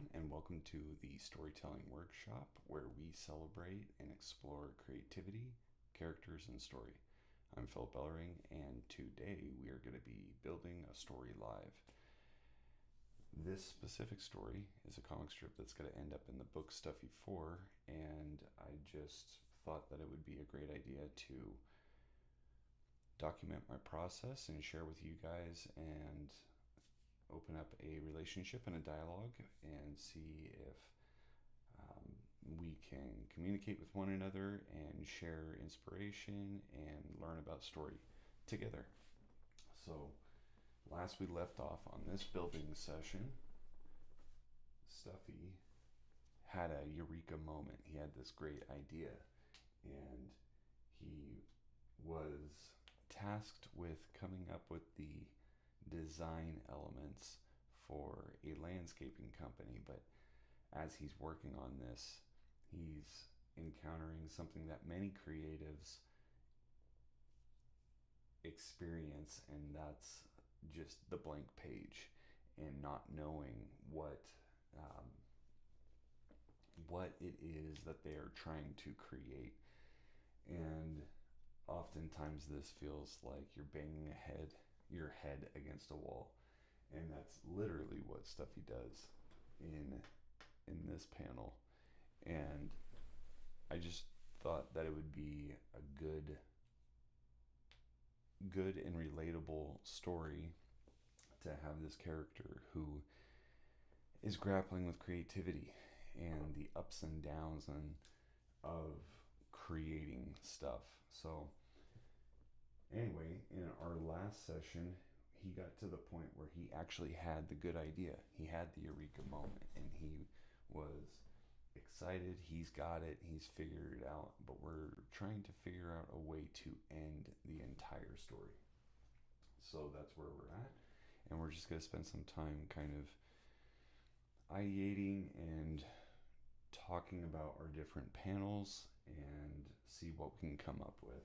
everyone, and welcome to the Storytelling Workshop where we celebrate and explore creativity, characters, and story. I'm Philip Ellering, and today we are going to be building a story live. This specific story is a comic strip that's going to end up in the book Stuffy 4, and I just thought that it would be a great idea to document my process and share with you guys and open up a relationship and a dialogue and see if we can communicate with one another and share inspiration and learn about story together. So last we left off on this building session, Stuffy had a eureka moment. He had this great idea and he was tasked with coming up with the design elements for a landscaping company, but as he's working on this, he's encountering something that many creatives experience, and that's just the blank page and not knowing what it is that they are trying to create. And oftentimes this feels like you're banging your head against a wall, and that's literally what Stuffy does in this panel. And I just thought that it would be a good and relatable story to have this character who is grappling with creativity and the ups and downs of creating stuff. So anyway, in our last session, he got to the point where he actually had the good idea. He had the eureka moment, and he was excited. He's got it. He's figured it out. But we're trying to figure out a way to end the entire story. So that's where we're at. And we're just going to spend some time kind of ideating and talking about our different panels and see what we can come up with.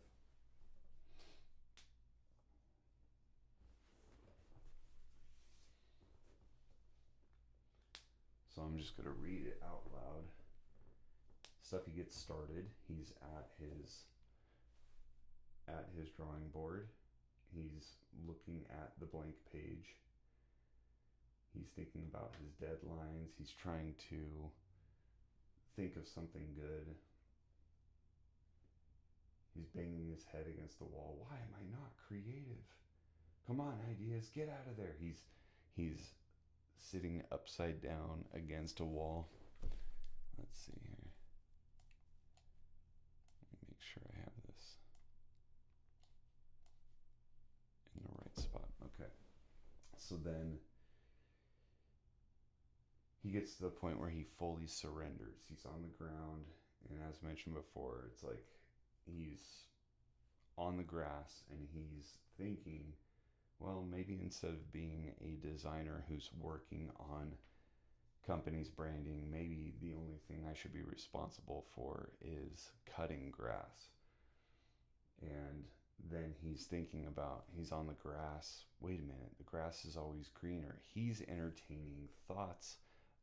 So I'm just going to read it out loud. Stuffy gets started. He's at his drawing board. He's looking at the blank page. He's thinking about his deadlines. He's trying to think of something good. He's banging his head against the wall. Why am I not creative? Come on, ideas, get out of there. He's sitting upside down against a wall. Let's see here. Let me make sure I have this in the right spot. Okay. So then he gets to the point where he fully surrenders. He's on the ground, and as mentioned before, it's like he's on the grass and he's thinking, well, maybe instead of being a designer who's working on company's branding, maybe the only thing I should be responsible for is cutting grass. And then he's thinking about, he's on the grass. Wait a minute, the grass is always greener. He's entertaining thoughts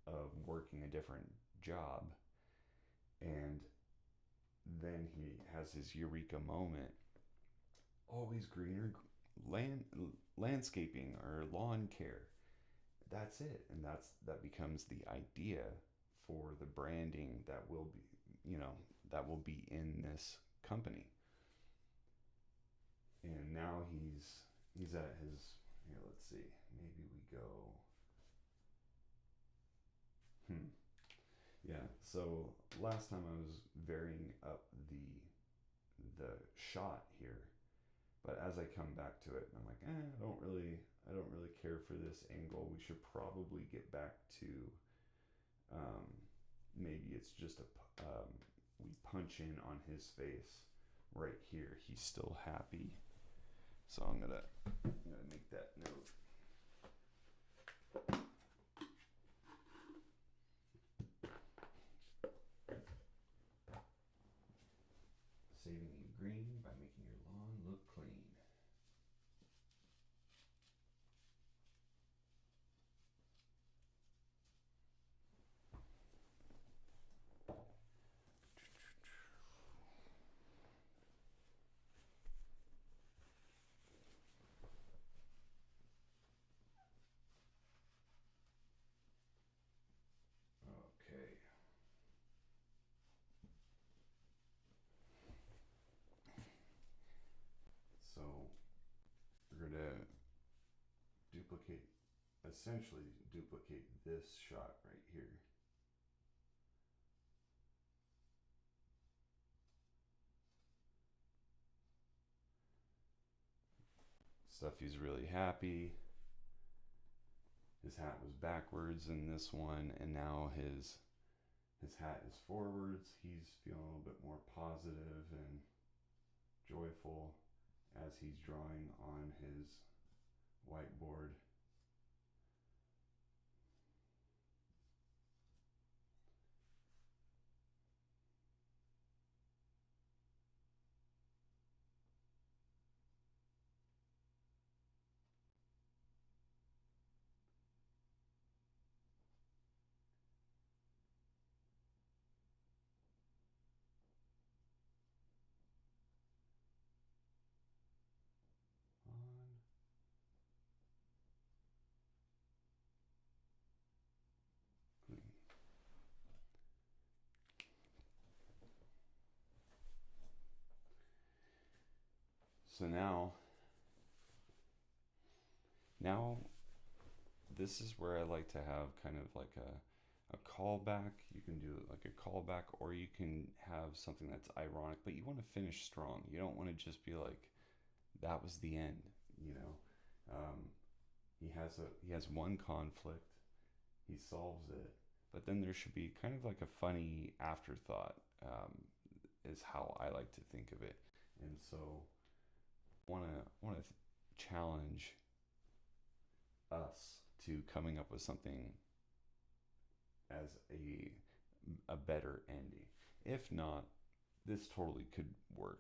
of working a different job. And then he has his eureka moment. Always greener, landscaping or lawn care. That's it. And that becomes the idea for the branding that will be in this company. And now he's at his, here, let's see, maybe we go, yeah, so last time I was varying up the shot here, but as I come back to it, I'm like, I don't really care for this angle. We should probably get back to, maybe it's just we punch in on his face right here. He's still happy. So I'm gonna make that note. Saving you green by making your lawn look clean. essentially duplicate this shot right here. Stuffy's really happy. His hat was backwards in this one, and now his hat is forwards. He's feeling a little bit more positive and joyful as he's drawing on his whiteboard. On. Clean. So now this is where I like to have kind of like a callback. You can do like a callback, or you can have something that's ironic, but you want to finish strong. You don't want to just be like, that was the end, you know. He has one conflict, he solves it, but then there should be kind of like a funny afterthought, is how I like to think of it. And so want to challenge us to coming up with something as a better ending. If not, this totally could work.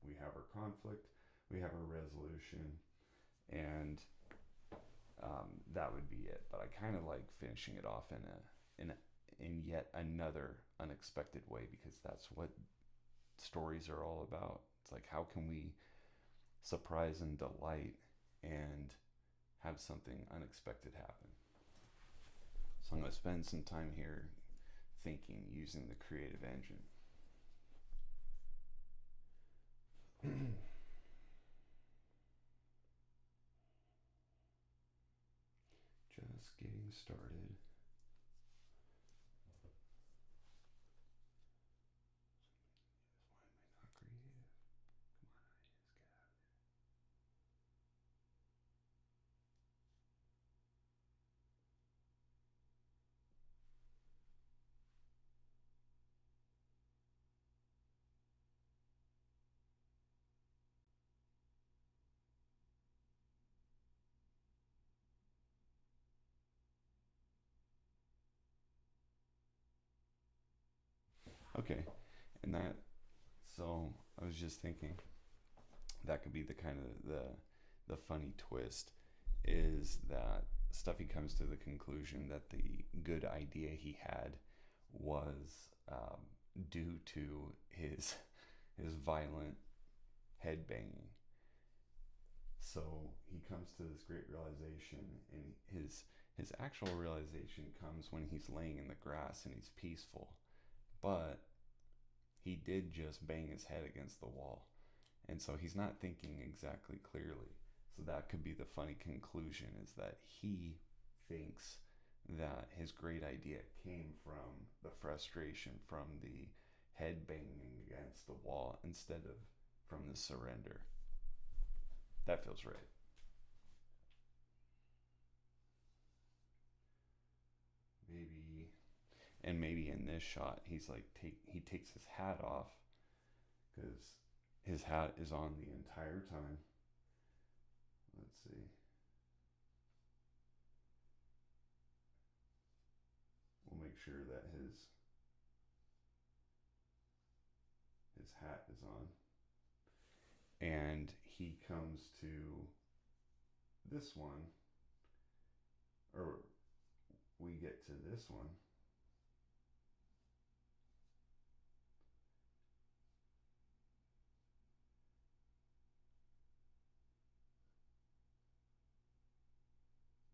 We have our conflict, we have our resolution, and that would be it. But I kind of like finishing it off in yet another unexpected way, because that's what stories are all about. It's like, how can we surprise and delight and have something unexpected happen? So I'm going to spend some time here thinking, using the creative engine. Just getting started. Why am I not creative? Okay, and that, so I was just thinking that could be the kind of the funny twist, is that Stuffy comes to the conclusion that the good idea he had was, due to his violent head banging. So he comes to this great realization, and his actual realization comes when he's laying in the grass and he's peaceful. But he did just bang his head against the wall. And so he's not thinking exactly clearly. So that could be the funny conclusion, is that he thinks that his great idea came from the frustration from the head banging against the wall instead of from the surrender. That feels right. Maybe, and maybe in this shot, he takes his hat off, because his hat is on the entire time. Let's see. We'll make sure that his hat is on. And he comes to this one, or we get to this one.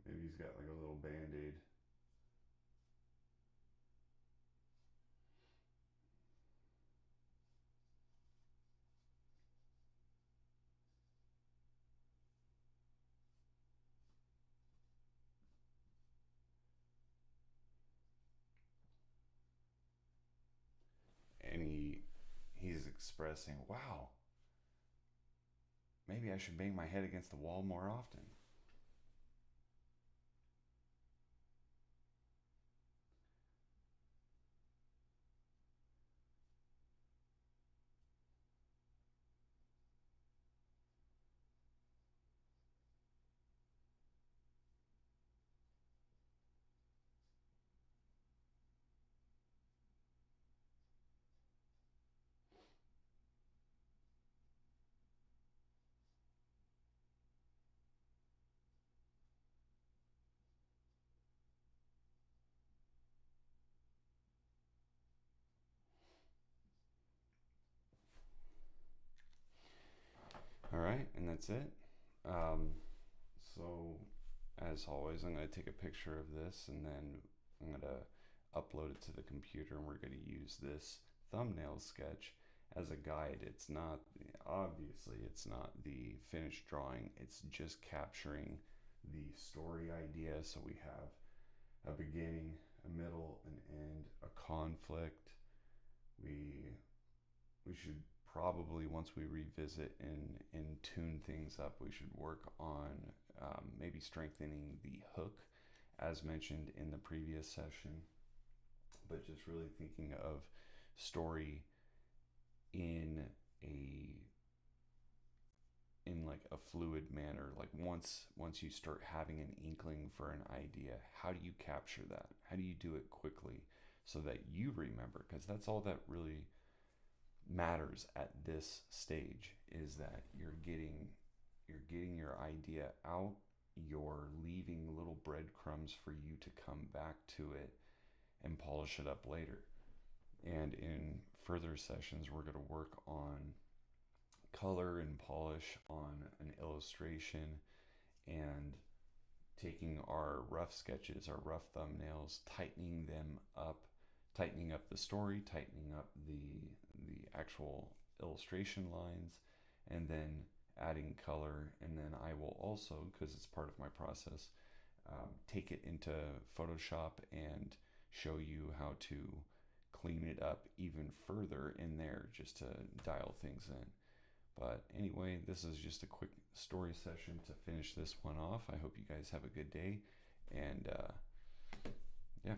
Maybe he's got like a little band-aid. expressing, wow, maybe I should bang my head against the wall more often. All right, and that's it. Um, so, as always, I'm going to take a picture of this and then I'm going to upload it to the computer, and we're going to use this thumbnail sketch as a guide. It's not, obviously, it's not the finished drawing, it's just capturing the story idea. So, we have a beginning, a middle, an end, a conflict. We we should probably, once we revisit and tune things up, we should work on maybe strengthening the hook as mentioned in the previous session, but just really thinking of story in a in like a fluid manner. Like once you start having an inkling for an idea, how do you capture that? How do you do it quickly so that you remember? Because that's all that really matters at this stage, is that you're getting your idea out, you're leaving little breadcrumbs for you to come back to it and polish it up later. And in further sessions, we're going to work on color and polish on an illustration, and taking our rough sketches, our rough thumbnails, tightening up the story, tightening up the actual illustration lines, and then adding color. And then I will also, because it's part of my process, take it into Photoshop and show you how to clean it up even further in there, just to dial things in. But anyway, this is just a quick story session to finish this one off. I hope you guys have a good day, and yeah.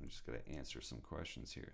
I'm just going to answer some questions here.